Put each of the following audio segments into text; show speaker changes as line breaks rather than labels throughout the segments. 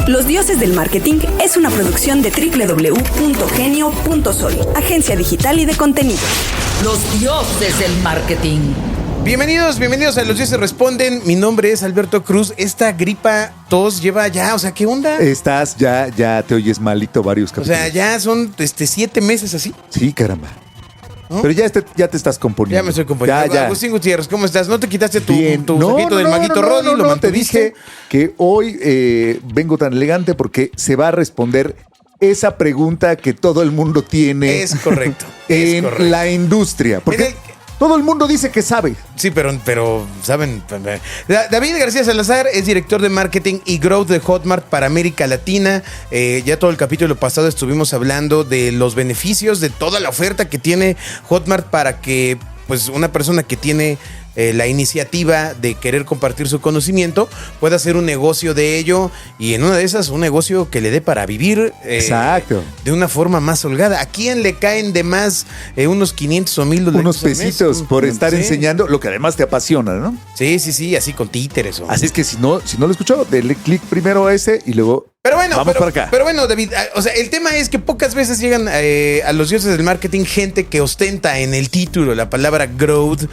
Los Dioses del Marketing es una producción de www.genio.sol, agencia digital y de contenidos.
Los Dioses del Marketing.
Bienvenidos a Los Dioses Responden. Mi nombre es Alberto Cruz. Esta gripa, tos lleva ya, o sea, ¿qué onda?
Estás, ya te oyes malito varios capítulos.
O sea, ya son 7 meses así.
Sí, caramba.
¿No?
Pero ya te estás componiendo.
Ya me estoy componiendo.
Ya.
Agustín Gutiérrez, ¿cómo estás? ¿No te quitaste tu
No,
saquito del maguito Roddy? ¿Lo
te
mantuviste?
dije que hoy vengo tan elegante porque se va a responder esa pregunta que todo el mundo tiene.
Es correcto.
En la industria. Porque todo el mundo dice que sabe.
Sí, pero ¿saben? David García Salazar es director de marketing y growth de Hotmart para América Latina. Ya todo el capítulo pasado estuvimos hablando de los beneficios de toda la oferta que tiene Hotmart para que pues una persona que tiene la iniciativa de querer compartir su conocimiento pueda hacer un negocio de ello y en una de esas un negocio que le dé para vivir
Exacto.
De una forma más holgada. ¿A quién le caen de más unos 500 o 1000 dólares?
Unos pesitos por estar
sí.
enseñando lo que además te apasiona, ¿no?
Sí, así con títeres.
Así es que si no lo escuchó, denle clic primero a ese y luego vamos para acá.
Pero bueno, David, o sea, el tema es que pocas veces llegan a los dioses del marketing gente que ostenta en el título la palabra growth.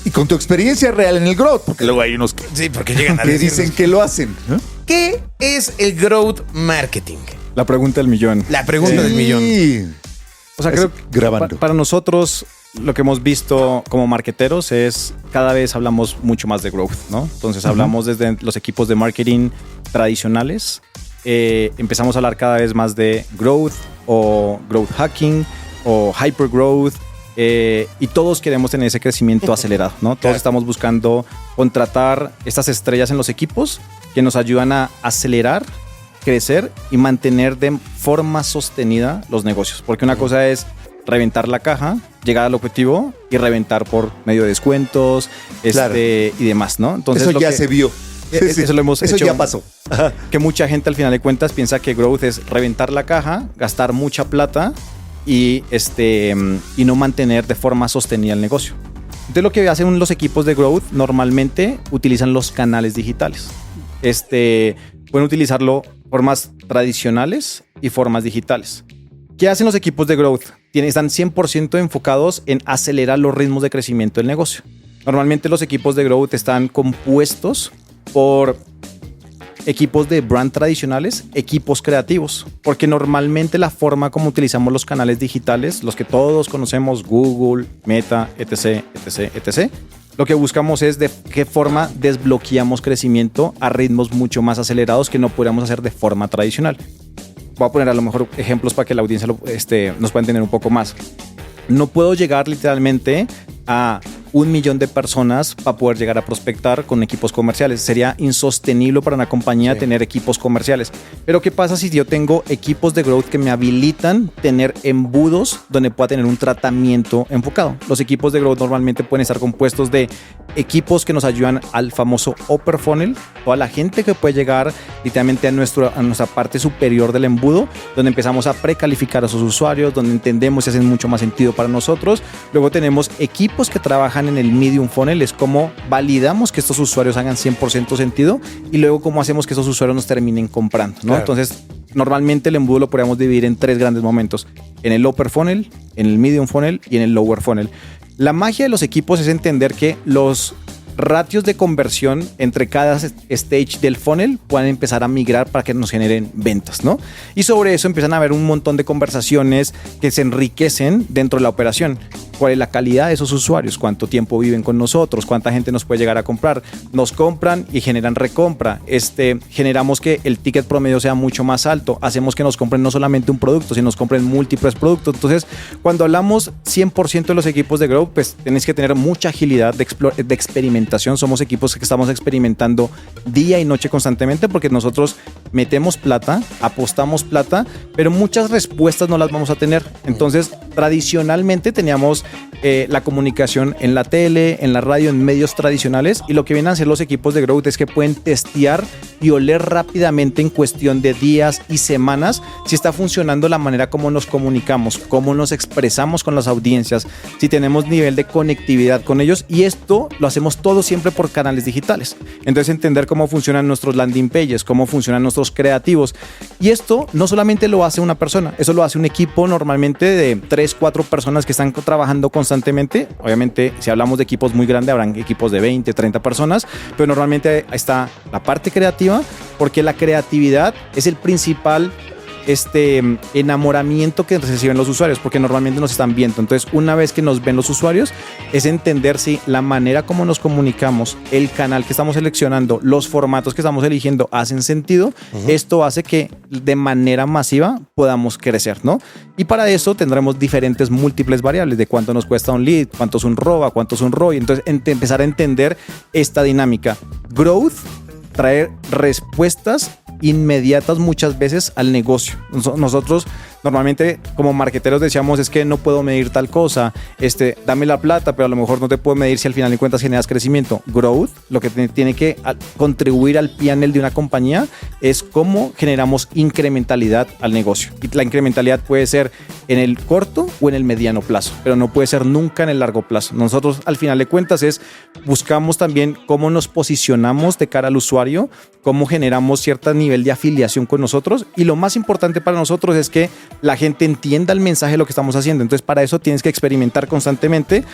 Y con tu experiencia real en el growth, porque luego hay unos
Sí, porque llegan a
que
decirnos,
dicen que lo hacen, ¿no?
¿qué es el growth marketing?
La pregunta del millón.
La pregunta del millón.
O sea, creo que
grabando.
para nosotros lo que hemos visto como marketeros es cada vez hablamos mucho más de growth, ¿no? Entonces hablamos desde los equipos de marketing tradicionales, empezamos a hablar cada vez más de growth o growth hacking o hyper growth. Y todos queremos tener ese crecimiento acelerado, ¿no? Todos estamos buscando contratar estas estrellas en los equipos que nos ayudan a acelerar, crecer y mantener de forma sostenida los negocios. Porque una cosa es reventar la caja, llegar al objetivo y reventar por medio de descuentos
Claro.
y demás, ¿no? Entonces,
Eso ya se vio.
Eso lo hemos
Eso
hecho.
ya pasó. Ajá.
Que mucha gente al final de cuentas piensa que growth es reventar la caja, gastar mucha plata y no mantener de forma sostenida el negocio. Entonces lo que hacen los equipos de growth normalmente utilizan los canales digitales. Pueden utilizarlo formas tradicionales y formas digitales. ¿Qué hacen los equipos de growth? Están 100% enfocados en acelerar los ritmos de crecimiento del negocio. Normalmente los equipos de growth están compuestos por equipos de brand tradicionales, equipos creativos, porque normalmente la forma como utilizamos los canales digitales, los que todos conocemos, Google, Meta, etc., lo que buscamos es de qué forma desbloqueamos crecimiento a ritmos mucho más acelerados que no podríamos hacer de forma tradicional. Voy a poner a lo mejor ejemplos para que la audiencia nos pueda entender un poco más. No puedo llegar literalmente a 1 millón de personas para poder llegar a prospectar con equipos comerciales. Sería insostenible para una compañía tener equipos comerciales. Pero ¿qué pasa si yo tengo equipos de growth que me habilitan tener embudos donde pueda tener un tratamiento enfocado? Los equipos de growth normalmente pueden estar compuestos de equipos que nos ayudan al famoso upper funnel, toda la gente que puede llegar literalmente a nuestra parte superior del embudo, donde empezamos a precalificar a esos usuarios, donde entendemos si hacen mucho más sentido para nosotros. Luego tenemos equipos que trabajan en el medium funnel, es como validamos que estos usuarios hagan 100% sentido y luego cómo hacemos que esos usuarios nos terminen comprando, ¿no? Claro. Entonces, normalmente el embudo lo podríamos dividir en 3 grandes momentos: en el upper funnel, en el medium funnel y en el lower funnel. La magia de los equipos es entender que los ratios de conversión entre cada stage del funnel puedan empezar a migrar para que nos generen ventas, ¿no? Y sobre eso empiezan a haber un montón de conversaciones que se enriquecen dentro de la operación. ¿Cuál es la calidad de esos usuarios? ¿Cuánto tiempo viven con nosotros? ¿Cuánta gente nos puede llegar a comprar? Nos compran y generan recompra. Generamos que el ticket promedio sea mucho más alto. Hacemos que nos compren no solamente un producto, sino nos compren múltiples productos. Entonces, cuando hablamos 100% de los equipos de growth, pues tenéis que tener mucha agilidad de experimentación. Somos equipos que estamos experimentando día y noche constantemente porque nosotros metemos plata, apostamos plata, pero muchas respuestas no las vamos a tener. Entonces, tradicionalmente teníamos la comunicación en la tele, en la radio, en medios tradicionales, y lo que vienen a hacer los equipos de growth es que pueden testear y oler rápidamente en cuestión de días y semanas si está funcionando la manera como nos comunicamos, cómo nos expresamos con las audiencias, si tenemos nivel de conectividad con ellos, y esto lo hacemos todo siempre por canales digitales. Entonces entender cómo funcionan nuestros landing pages, cómo funcionan nuestros nuestros creativos. Y esto no solamente lo hace una persona, eso lo hace un equipo normalmente de 3, 4 personas que están trabajando constantemente. Obviamente, si hablamos de equipos muy grandes, habrán equipos de 20, 30 personas, pero normalmente está la parte creativa, porque la creatividad es el principal enamoramiento que reciben los usuarios, porque normalmente nos están viendo. Entonces, una vez que nos ven los usuarios, es entender si la manera como nos comunicamos, el canal que estamos seleccionando, los formatos que estamos eligiendo hacen sentido. Esto hace que de manera masiva podamos crecer, ¿no? Y para eso tendremos diferentes múltiples variables de cuánto nos cuesta un lead, cuánto es un ROA, cuánto es un ROI. Entonces, empezar a entender esta dinámica. Growth, traer respuestas inmediatas muchas veces al negocio. Nosotros normalmente como marqueteros decíamos, es que no puedo medir tal cosa, dame la plata, pero a lo mejor no te puedo medir si al final de cuentas generas crecimiento. Growth, lo que tiene que contribuir al P&L de una compañía es cómo generamos incrementalidad al negocio. Y la incrementalidad puede ser en el corto o en el mediano plazo, pero no puede ser nunca en el largo plazo. Nosotros al final de cuentas buscamos también cómo nos posicionamos de cara al usuario, cómo generamos cierto nivel de afiliación con nosotros, y lo más importante para nosotros es que la gente entienda el mensaje de lo que estamos haciendo. Entonces, para eso tienes que experimentar constantemente,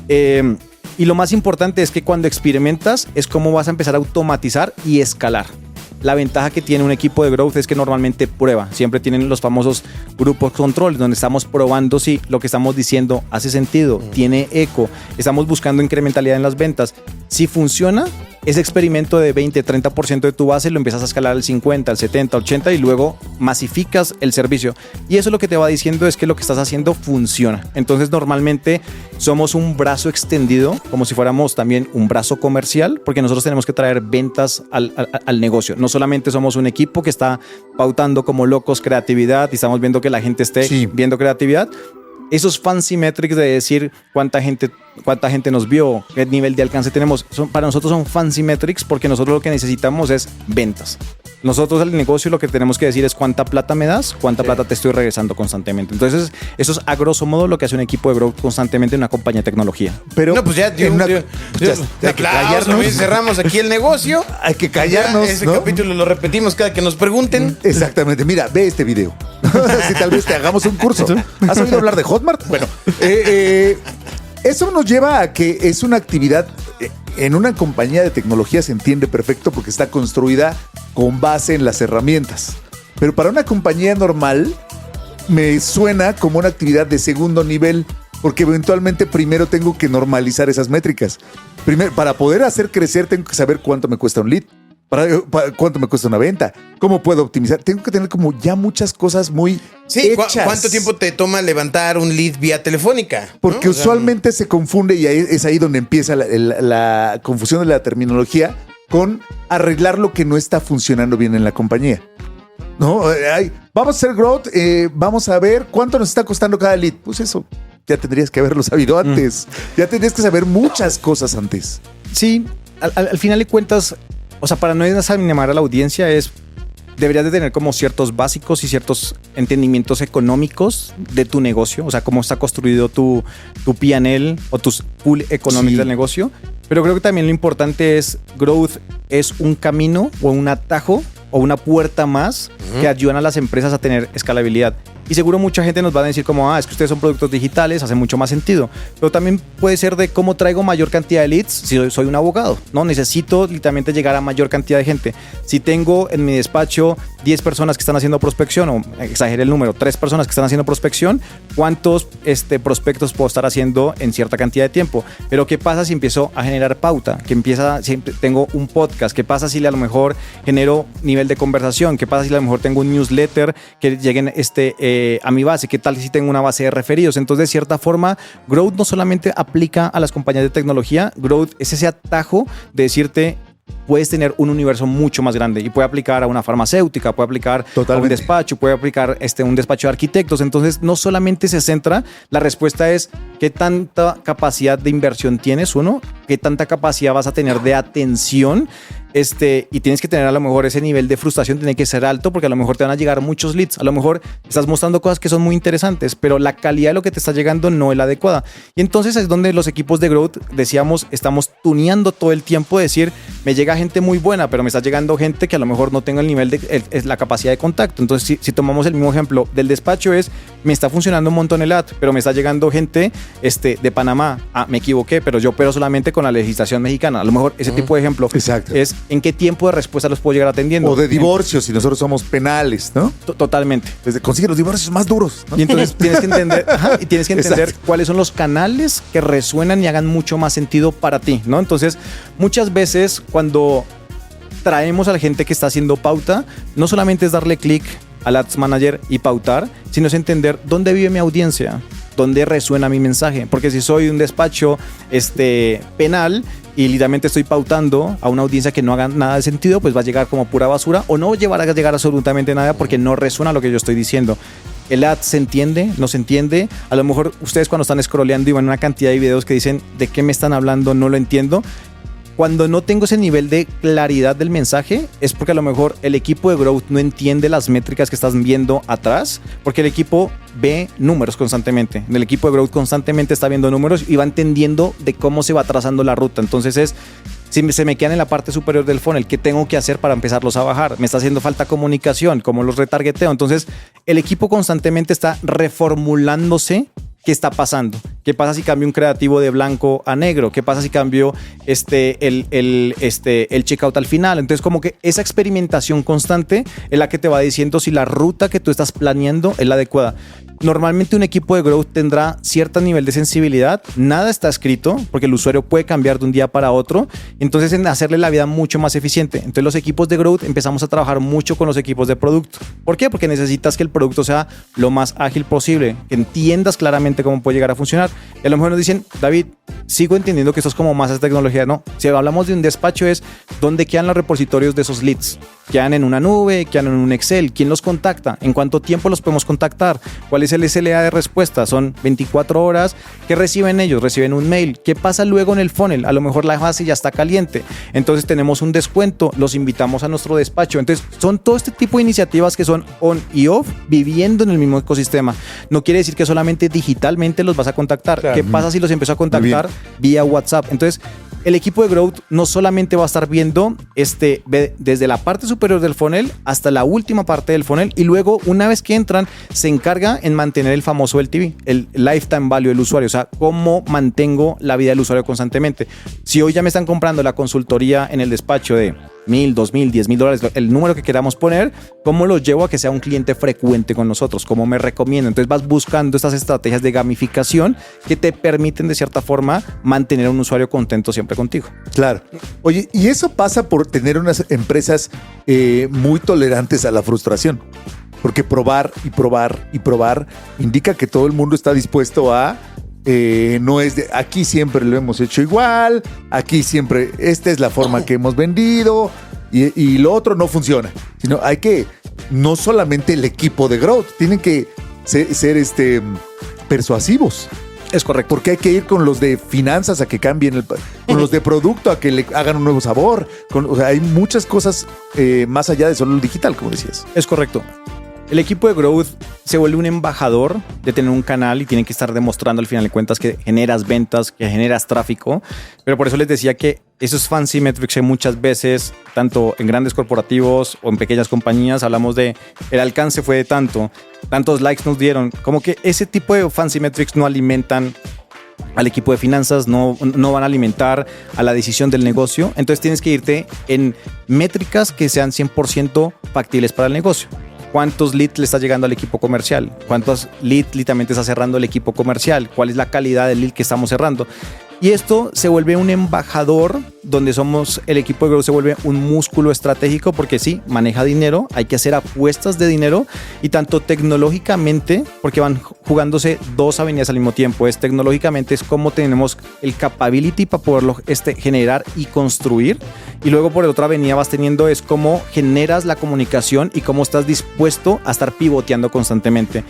y lo más importante es que cuando experimentas es cómo vas a empezar a automatizar y escalar. La ventaja que tiene un equipo de growth es que normalmente prueba. Siempre tienen los famosos grupos control, donde estamos probando si lo que estamos diciendo hace sentido, tiene eco. Estamos buscando incrementalidad en las ventas. Si funciona, ese experimento de 20, 30% de tu base lo empiezas a escalar al 50, al 70, 80 y luego masificas el servicio. Y eso lo que te va diciendo es que lo que estás haciendo funciona. Entonces, normalmente somos un brazo extendido, como si fuéramos también un brazo comercial, porque nosotros tenemos que traer ventas al negocio. No solamente somos un equipo que está pautando como locos creatividad y estamos viendo que la gente esté viendo creatividad. Esos fancy metrics de decir cuánta gente nos vio, qué nivel de alcance tenemos, para nosotros son fancy metrics, porque nosotros lo que necesitamos es ventas. Nosotros el negocio lo que tenemos que decir es cuánta plata me das, cuánta plata te estoy regresando constantemente. Entonces, eso es a grosso modo lo que hace un equipo de growth constantemente en una compañía de tecnología.
Pero no, pues ya cerramos aquí el negocio.
Hay que callarnos.
Ese capítulo lo repetimos cada que nos pregunten.
Exactamente. Mira, ve este video. Si tal vez te hagamos un curso. ¿Has oído hablar de Hotmart? Bueno, eso nos lleva a que es una actividad en una compañía de tecnología, se entiende perfecto porque está construida con base en las herramientas. Pero para una compañía normal me suena como una actividad de segundo nivel, porque eventualmente primero tengo que normalizar esas métricas. Primero, para poder hacer crecer tengo que saber cuánto me cuesta un lead, para cuánto me cuesta una venta, cómo puedo optimizar. Tengo que tener como ya muchas cosas muy hechas.
¿Cuánto tiempo te toma levantar un lead vía telefónica?
Porque usualmente se confunde, y es ahí donde empieza la confusión de la terminología, con arreglar lo que no está funcionando bien en la compañía. No, vamos a hacer growth, vamos a ver cuánto nos está costando cada lead. Pues eso ya tendrías que haberlo sabido antes. Ya tendrías que saber muchas cosas antes.
Sí, al final de cuentas, o sea, para no desanimar a la audiencia, deberías de tener como ciertos básicos y ciertos entendimientos económicos de tu negocio, o sea, cómo está construido tu P&L o tus pool económicos del negocio. Pero creo que también lo importante es, growth es un camino o un atajo o una puerta más que ayudan a las empresas a tener escalabilidad. Y seguro mucha gente nos va a decir como, es que ustedes son productos digitales, hace mucho más sentido. Pero también puede ser de cómo traigo mayor cantidad de leads si soy un abogado, ¿no? Necesito literalmente llegar a mayor cantidad de gente. Si tengo en mi despacho 10 personas que están haciendo prospección, o exageré el número, 3 personas que están haciendo prospección, ¿cuántos prospectos puedo estar haciendo en cierta cantidad de tiempo? Pero ¿qué pasa si empiezo a generar pauta? Siempre tengo un podcast. ¿Qué pasa si a lo mejor genero nivel de conversación? ¿Qué pasa si a lo mejor tengo un newsletter que lleguen a mi base? ¿Qué tal si tengo una base de referidos? Entonces, de cierta forma, growth no solamente aplica a las compañías de tecnología. Growth es ese atajo de decirte, puedes tener un universo mucho más grande y puede aplicar a una farmacéutica, puede aplicar a un despacho, puede aplicar un despacho de arquitectos. Entonces, no solamente se centra, la respuesta es qué tanta capacidad de inversión tienes, uno, qué tanta capacidad vas a tener de atención y tienes que tener a lo mejor ese nivel de frustración, tiene que ser alto porque a lo mejor te van a llegar muchos leads. A lo mejor estás mostrando cosas que son muy interesantes, pero la calidad de lo que te está llegando no es la adecuada. Y entonces es donde los equipos de growth, decíamos, estamos tuneando todo el tiempo, de decir, me llega gente muy buena, pero me está llegando gente que a lo mejor no tenga el nivel es la capacidad de contacto. Entonces, si tomamos el mismo ejemplo del despacho, me está funcionando un montón el ad, pero me está llegando gente de Panamá. Me equivoqué, pero yo opero solamente con la legislación mexicana. A lo mejor ese tipo de ejemplo.
Exacto.
Es en qué tiempo de respuesta los puedo llegar atendiendo.
O de divorcios, si nosotros somos penales, ¿no?
Totalmente.
Consigue los divorcios más duros, ¿no?
Y entonces tienes que entender cuáles son los canales que resuenan y hagan mucho más sentido para ti, ¿no? Entonces, muchas veces cuando traemos a la gente que está haciendo pauta, no solamente es darle clic al Ads Manager y pautar, sino es entender dónde vive mi audiencia, dónde resuena mi mensaje. Porque si soy un despacho penal y literalmente estoy pautando a una audiencia que no haga nada de sentido, pues va a llegar como pura basura o no va a llegar absolutamente nada porque no resuena lo que yo estoy diciendo. El ad se entiende, no se entiende. A lo mejor ustedes cuando están scrolleando y van a una cantidad de videos que dicen ¿de qué me están hablando? No lo entiendo. Cuando no tengo ese nivel de claridad del mensaje es porque a lo mejor el equipo de growth no entiende las métricas que estás viendo atrás, porque el equipo ve números constantemente. El equipo de growth constantemente está viendo números y va entendiendo de cómo se va trazando la ruta. Entonces si se me quedan en la parte superior del funnel, ¿qué tengo que hacer para empezarlos a bajar? Me está haciendo falta comunicación, ¿cómo los retargeteo? Entonces el equipo constantemente está reformulándose. ¿Qué está pasando? ¿Qué pasa si cambio un creativo de blanco a negro? ¿Qué pasa si cambio el checkout al final? Entonces, como que esa experimentación constante es la que te va diciendo si la ruta que tú estás planeando es la adecuada. Normalmente un equipo de growth tendrá cierto nivel de sensibilidad. Nada está escrito porque el usuario puede cambiar de un día para otro. Entonces, en hacerle la vida mucho más eficiente. Entonces, los equipos de growth empezamos a trabajar mucho con los equipos de producto. ¿Por qué? Porque necesitas que el producto sea lo más ágil posible, que entiendas claramente cómo puede llegar a funcionar. Y a lo mejor nos dicen, David, sigo entendiendo que esto es como más de tecnología. No, si hablamos de un despacho es dónde quedan los repositorios de esos leads. ¿Quedan en una nube? ¿Quedan en un Excel? ¿Quién los contacta? ¿En cuánto tiempo los podemos contactar? ¿Cuál es el SLA de respuesta? Son 24 horas. ¿Qué reciben ellos? Reciben un mail. ¿Qué pasa luego en el funnel? A lo mejor la base ya está caliente. Entonces tenemos un descuento. Los invitamos a nuestro despacho. Entonces son todo este tipo de iniciativas que son on y off, viviendo en el mismo ecosistema. No quiere decir que solamente digitalmente los vas a contactar. Claro. ¿Qué pasa si los empiezo a contactar vía WhatsApp? Entonces, el equipo de growth no solamente va a estar viendo desde la parte superior del funnel hasta la última parte del funnel, y luego una vez que entran se encarga en mantener el famoso LTV, el lifetime value del usuario, o sea, cómo mantengo la vida del usuario constantemente. Si hoy ya me están comprando la consultoría en el despacho de $1,000, $2,000, $10,000, el número que queramos poner, ¿cómo los llevo a que sea un cliente frecuente con nosotros? ¿Cómo me recomiendo? Entonces vas buscando estas estrategias de gamificación que te permiten de cierta forma mantener a un usuario contento siempre contigo.
Claro. Oye, y eso pasa por tener unas empresas muy tolerantes a la frustración. Porque probar y probar y probar indica que todo el mundo está dispuesto a... no es de aquí siempre lo hemos hecho igual, aquí siempre esta es la forma que hemos vendido y lo otro no funciona, sino hay que, no solamente el equipo de growth, tienen que ser persuasivos.
Es correcto.
Porque hay que ir con los de finanzas a que cambien, con los de producto a que le hagan un nuevo sabor. O sea, hay muchas cosas más allá de solo el digital, como decías.
Es correcto. El equipo de growth se vuelve un embajador de tener un canal y tienen que estar demostrando al final de cuentas que generas ventas, que generas tráfico. Pero por eso les decía que esos fancy metrics que muchas veces, tanto en grandes corporativos o en pequeñas compañías, hablamos de el alcance fue de tantos likes nos dieron. Como que ese tipo de fancy metrics no alimentan al equipo de finanzas, no van a alimentar a la decisión del negocio. Entonces tienes que irte en métricas que sean 100% factibles para el negocio. ¿Cuántos leads le está llegando al equipo comercial? ¿Cuántos leads literalmente está cerrando el equipo comercial? ¿Cuál es la calidad del lead que estamos cerrando? Y esto se vuelve un embajador donde somos el equipo de growth, se vuelve un músculo estratégico porque sí, maneja dinero, hay que hacer apuestas de dinero y tanto tecnológicamente, porque van jugándose dos avenidas al mismo tiempo, tecnológicamente es cómo tenemos el capability para poderlo generar y construir, y luego por otra avenida vas teniendo es cómo generas la comunicación y cómo estás dispuesto a estar pivoteando constantemente.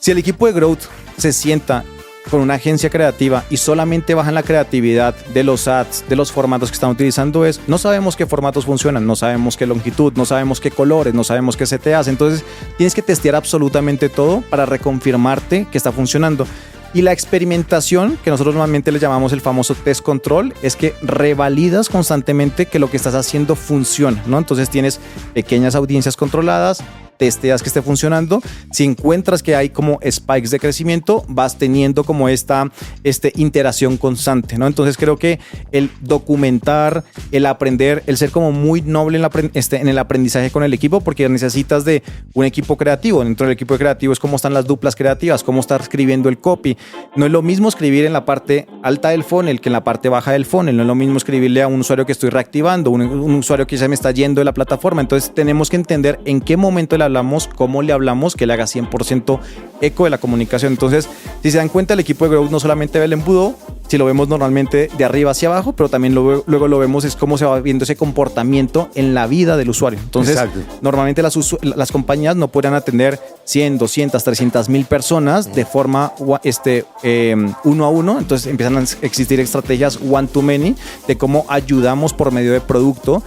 Si el equipo de growth se sienta con una agencia creativa y solamente bajan la creatividad de los ads, de los formatos que están utilizando, no sabemos qué formatos funcionan, no sabemos qué longitud, no sabemos qué colores, no sabemos qué CTAs. Entonces tienes que testear absolutamente todo para reconfirmarte que está funcionando. Y la experimentación, que nosotros normalmente le llamamos el famoso test control, es que revalidas constantemente que lo que estás haciendo funciona, ¿no? Entonces tienes pequeñas audiencias controladas, testeas que esté funcionando. Si encuentras que hay como spikes de crecimiento, vas teniendo como esta iteración constante, ¿no? Entonces creo que el documentar, el aprender, el ser como muy noble en el aprendizaje con el equipo, porque necesitas de un equipo creativo. Dentro del equipo creativo es cómo están las duplas creativas, cómo estar escribiendo el copy. No es lo mismo escribir en la parte alta del funnel que en la parte baja del funnel. No es lo mismo escribirle a un usuario que estoy reactivando, un usuario que ya me está yendo de la plataforma. Entonces tenemos que entender en qué momento le hablamos, cómo le hablamos, que le haga 100% eco de la comunicación. Entonces, si se dan cuenta, el equipo de Growth no solamente ve el embudo, si lo vemos normalmente de arriba hacia abajo, pero también luego lo vemos es cómo se va viendo ese comportamiento en la vida del usuario. Entonces, normalmente las compañías no podrán atender 100, 200, 300 mil personas de forma uno a uno. Entonces empiezan a existir estrategias one to many de cómo ayudamos por medio de producto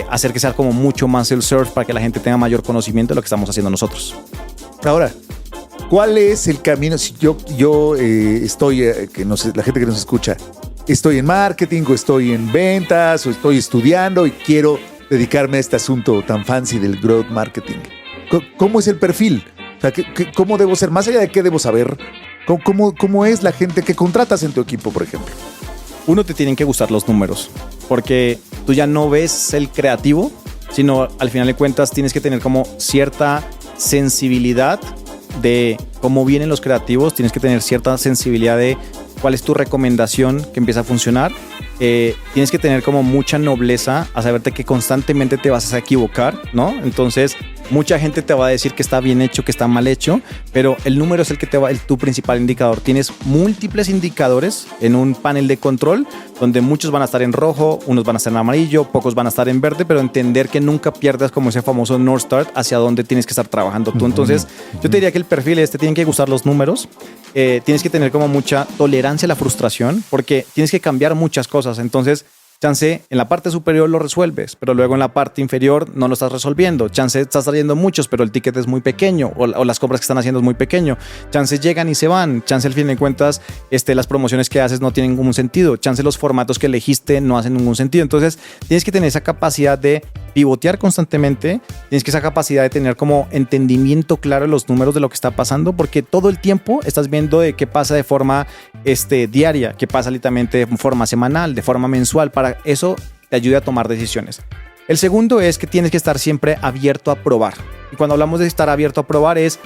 hacer que sea como mucho más self-serve para que la gente tenga mayor conocimiento de lo que estamos haciendo nosotros.
Ahora, ¿cuál es el camino? Si yo estoy, la gente que nos escucha, estoy en marketing o estoy en ventas o estoy estudiando y quiero dedicarme a este asunto tan fancy del growth marketing. ¿Cómo es el perfil? O sea, ¿cómo debo ser? Más allá de qué debo saber, ¿cómo es la gente que contratas en tu equipo, por ejemplo?
Uno, te tienen que gustar los números, porque tú ya no ves el creativo, sino al final de cuentas tienes que tener como cierta sensibilidad de cómo vienen los creativos, tienes que tener cierta sensibilidad de cuál es tu recomendación que empieza a funcionar. Tienes que tener como mucha nobleza a saberte que constantemente te vas a equivocar, ¿no? Entonces, mucha gente te va a decir que está bien hecho, que está mal hecho, pero el número es el que tu principal indicador. Tienes múltiples indicadores en un panel de control donde muchos van a estar en rojo, unos van a estar en amarillo, pocos van a estar en verde, pero entender que nunca pierdas como ese famoso North Star hacia dónde tienes que estar trabajando tú. Entonces, yo te diría que el perfil tienen que gustar los números, tienes que tener como mucha tolerancia a la frustración, porque tienes que cambiar muchas cosas. Entonces, chance en la parte superior lo resuelves, pero luego en la parte inferior no lo estás resolviendo. Chance estás trayendo muchos, pero el ticket es muy pequeño o las compras que están haciendo es muy pequeño. Chance llegan y se van. Chance al fin de cuentas las promociones que haces no tienen ningún sentido. Chance los formatos que elegiste no hacen ningún sentido. Entonces tienes que tener esa capacidad de pivotear constantemente. Tienes que esa capacidad de tener como entendimiento claro de los números de lo que está pasando, porque todo el tiempo estás viendo de qué pasa de forma diaria, qué pasa literalmente de forma semanal, de forma mensual. Para eso te ayuda a tomar decisiones. El segundo es que tienes que estar siempre abierto a probar. Y cuando hablamos de estar abierto a probar es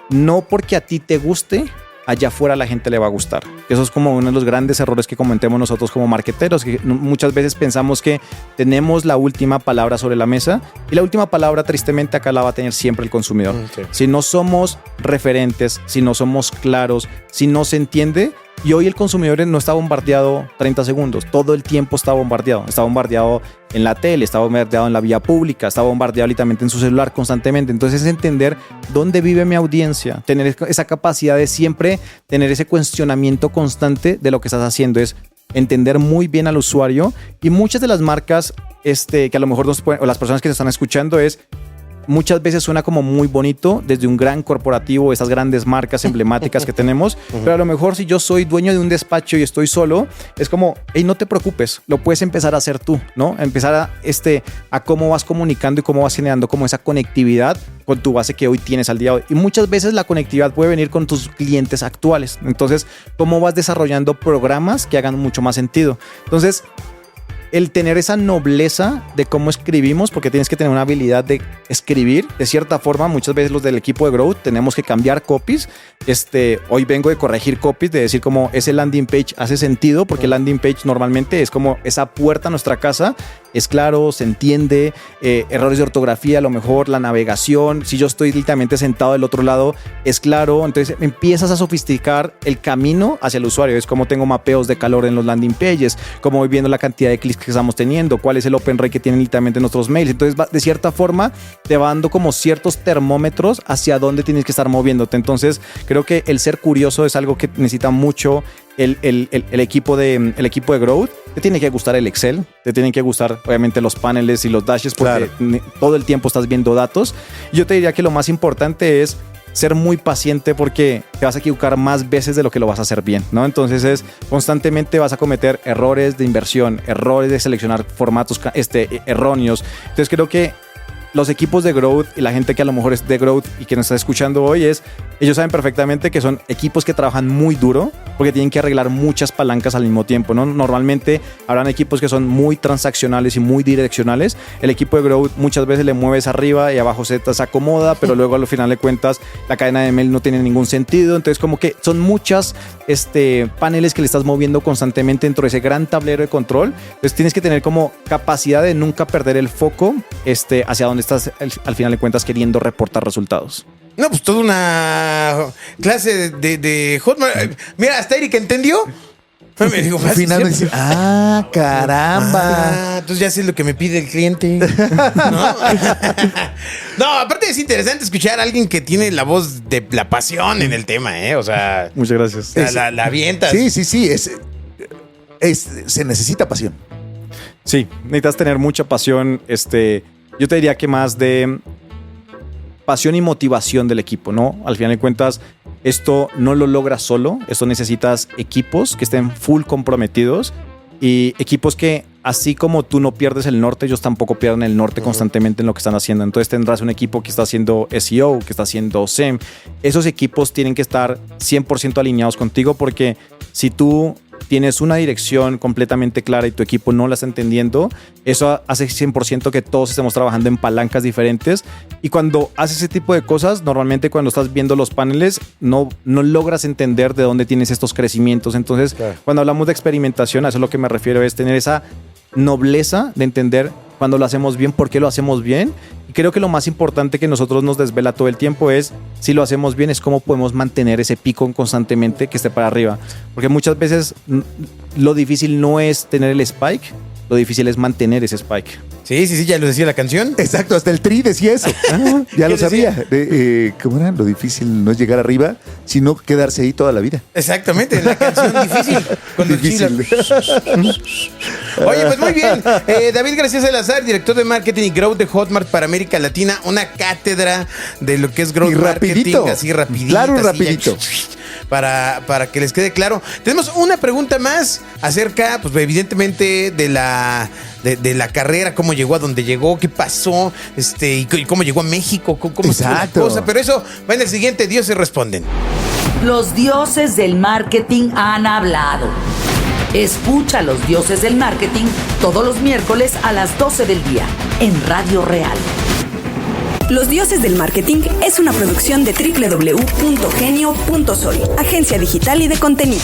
no porque a ti te guste, allá afuera a la gente le va a gustar. Eso es como uno de los grandes errores que cometemos nosotros como marketeros, que muchas veces pensamos que tenemos la última palabra sobre la mesa y la última palabra tristemente acá la va a tener siempre el consumidor. Sí. Si no somos referentes, si no somos claros, si no se entiende. Y hoy el consumidor no está bombardeado 30 segundos, todo el tiempo está bombardeado en la tele, está bombardeado en la vía pública, está bombardeado literalmente en su celular constantemente. Entonces es entender dónde vive mi audiencia, tener esa capacidad de siempre tener ese cuestionamiento constante de lo que estás haciendo, es entender muy bien al usuario. Y muchas de las marcas que a lo mejor o las personas que nos están escuchando muchas veces suena como muy bonito desde un gran corporativo, esas grandes marcas emblemáticas que tenemos, pero a lo mejor si yo soy dueño de un despacho y estoy solo, es como, hey, no te preocupes, lo puedes empezar a hacer tú, ¿no? Empezar a cómo vas comunicando y cómo vas generando como esa conectividad con tu base que hoy tienes al día de hoy. Y muchas veces la conectividad puede venir con tus clientes actuales. Entonces, ¿cómo vas desarrollando programas que hagan mucho más sentido? Entonces, el tener esa nobleza de cómo escribimos, porque tienes que tener una habilidad de escribir de cierta forma. Muchas veces los del equipo de Growth tenemos que cambiar copies. Hoy vengo de corregir copies, de decir como ese landing page hace sentido, porque el landing page normalmente es como esa puerta a nuestra casa es claro, se entiende, errores de ortografía, a lo mejor la navegación, si yo estoy literalmente sentado del otro lado, es claro, entonces empiezas a sofisticar el camino hacia el usuario, es como tengo mapeos de calor en los landing pages, como voy viendo la cantidad de clics que estamos teniendo, cuál es el open rate que tienen literalmente nuestros mails, entonces de cierta forma te va dando como ciertos termómetros hacia dónde tienes que estar moviéndote, entonces creo que el ser curioso es algo que necesita mucho el equipo de Growth. Te tiene que gustar el Excel, te tienen que gustar obviamente los paneles y los dashes porque todo el tiempo estás viendo datos. Yo te diría que lo más importante es ser muy paciente porque te vas a equivocar más veces de lo que lo vas a hacer bien, ¿no? Entonces constantemente vas a cometer errores de inversión, errores de seleccionar formatos erróneos. Entonces creo que los equipos de Growth y la gente que a lo mejor es de Growth y que nos está escuchando hoy ellos saben perfectamente que son equipos que trabajan muy duro porque tienen que arreglar muchas palancas al mismo tiempo, ¿no? Normalmente habrán equipos que son muy transaccionales y muy direccionales. El equipo de Growth muchas veces le mueves arriba y abajo se acomoda, pero luego al final de cuentas la cadena de mail no tiene ningún sentido. Entonces como que son muchas paneles que le estás moviendo constantemente dentro de ese gran tablero de control. Entonces tienes que tener como capacidad de nunca perder el foco hacia donde estás al final de cuentas queriendo reportar resultados.
No, pues toda una clase de Hotmart. Mira, hasta Erika entendió. Me dijo,
al final me dice, caramba.
Entonces ya sé lo que me pide el cliente. No, aparte es interesante escuchar a alguien que tiene la voz de la pasión en el tema, ¿eh? O sea,
muchas gracias.
La avientas.
Sí. Se necesita pasión.
Sí, necesitas tener mucha pasión. Yo te diría que más de pasión y motivación del equipo, ¿no? Al final de cuentas, esto no lo logras solo. Esto necesitas equipos que estén full comprometidos y equipos que, así como tú no pierdes el norte, ellos tampoco pierden el norte constantemente en lo que están haciendo. Entonces tendrás un equipo que está haciendo SEO, que está haciendo SEM. Esos equipos tienen que estar 100% alineados contigo porque si tú tienes una dirección completamente clara y tu equipo no la está entendiendo, eso hace 100% que todos estemos trabajando en palancas diferentes. Y cuando haces ese tipo de cosas, normalmente cuando estás viendo los paneles, no logras entender de dónde tienes estos crecimientos. Entonces, cuando hablamos de experimentación, a eso es lo que me refiero, es tener esa nobleza de entender cuando lo hacemos bien, por qué lo hacemos bien. Y creo que lo más importante que nosotros nos desvela todo el tiempo es, si lo hacemos bien, es cómo podemos mantener ese pico constantemente que esté para arriba. Porque muchas veces lo difícil no es tener el spike, lo difícil es mantener ese spike.
Sí, ya lo decía la canción.
Exacto, hasta el Tri decía eso. Ya lo sabía. ¿Cómo era? Lo difícil no es llegar arriba, sino quedarse ahí toda la vida.
Exactamente, la canción difícil. Oye, pues muy bien. David García Salazar, director de Marketing y Growth de Hotmart para América Latina. Una cátedra de lo que es Growth Marketing. Así rapidito.
Claro, rapidito.
Para que les quede claro. Tenemos una pregunta más acerca, pues evidentemente, de la carrera, cómo llegó a donde llegó, qué pasó, y cómo llegó a México, cómo estuvo la cosa. Pero eso va en el siguiente Dioses Responden.
Los dioses del marketing han hablado. Escucha a los dioses del marketing todos los miércoles a las 12 del día en Radio Real.
Los Dioses del Marketing es una producción de www.genio.sol, agencia digital y de contenido.